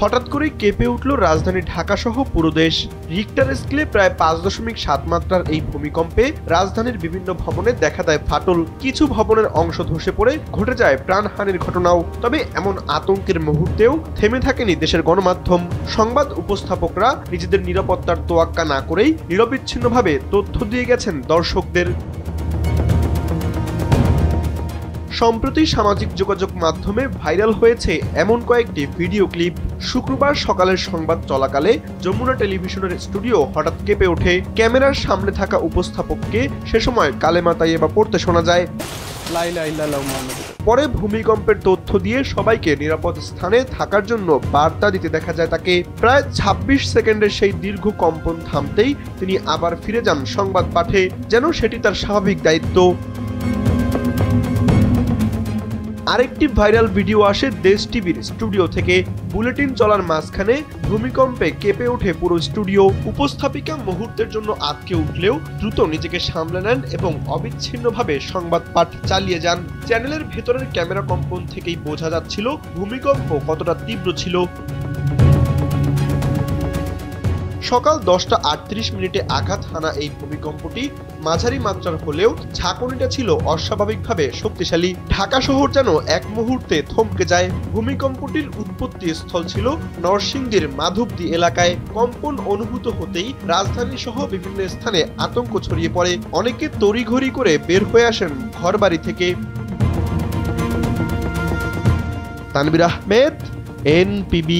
হঠাৎ করেই কেঁপে উঠল রাজধানী ঢাকা সহ পুরো দেশ। রিক্টার স্কেলে প্রায় 5.7 মাত্রার এই ভূমিকম্পে রাজধানীর বিভিন্ন ভবনে দেখা দেয় ফাটল। কিছু ভবনের অংশ ধসে পড়ে ঘটে যায় প্রাণহানির ঘটনাও। তবে এমন আতঙ্কের মুহূর্তেও থেমে থাকেনি দেশের গণমাধ্যম। সংবাদ উপস্থাপকরা নিজেদের নিরাপত্তার তোয়াক্কা না করেই নিরবিচ্ছিন্নভাবে তথ্য দিয়ে গেছেন দর্শকদের। সম্প্রতি সামাজিক যোগাযোগ মাধ্যমে ভাইরাল হয়েছে এমন কয়েকটি ভিডিও ক্লিপ। শুক্রবার সকালের সংবাদ চলাকালে যমুনা টেলিভিশনের স্টুডিও হঠাৎ কেঁপে ওঠে। ক্যামেরার সামনে থাকা উপস্থাপককে সে সময় কালেমা তাইয়্যিবা পড়তে শোনা যায়। পরে ভূমিকম্পের তথ্য দিয়ে সবাইকে নিরাপদ স্থানে থাকার জন্য বার্তা দিতে দেখা যায় তাকে। প্রায় 26 সেকেন্ডের সেই দীর্ঘ কম্পন থামতেই তিনি আবার ফিরে যান সংবাদ পাঠে, যেন সেটি তার স্বাভাবিক দায়িত্ব। আরেকটি ভাইরাল ভিডিও আসে দেশ টিভির স্টুডিও থেকে। বুলেটিন চলার মাঝখানে ভূমিকম্পে কেঁপে ওঠে পুরো স্টুডিও। উপস্থাপিকা মুহূর্তের জন্য আটকে উঠলেও দ্রুত নিজেকে সামলে নেন এবং অবিচ্ছিন্নভাবে সংবাদ পাঠ চালিয়ে যান। চ্যানেলের ভেতরের ক্যামেরা কম্পন থেকেই বোঝা যাচ্ছিল ভূমিকম্প কতটা তীব্র ছিল। সকাল 10টা 38 মিনিটে আঘাত হানা এই ভূমিকম্পটি মাঝারি মাত্রার হলেও ঝাঁকুনিটা ছিল অস্বাভাবিকভাবে শক্তিশালী। ঢাকা শহর যেন এক মুহূর্তে থমকে যায়। ভূমিকম্পটির উৎপত্তি স্থল ছিল নরসিংদীর মাধবদী এলাকায়। কম্পন অনুভূত হতেই রাজধানী সহ বিভিন্ন স্থানে আতঙ্ক ছড়িয়ে পড়ে। অনেকে তড়িঘড়ি করে বের হয়ে আসেন ঘরবাড়ি থেকে। তানভীর আহমেদ, NPB।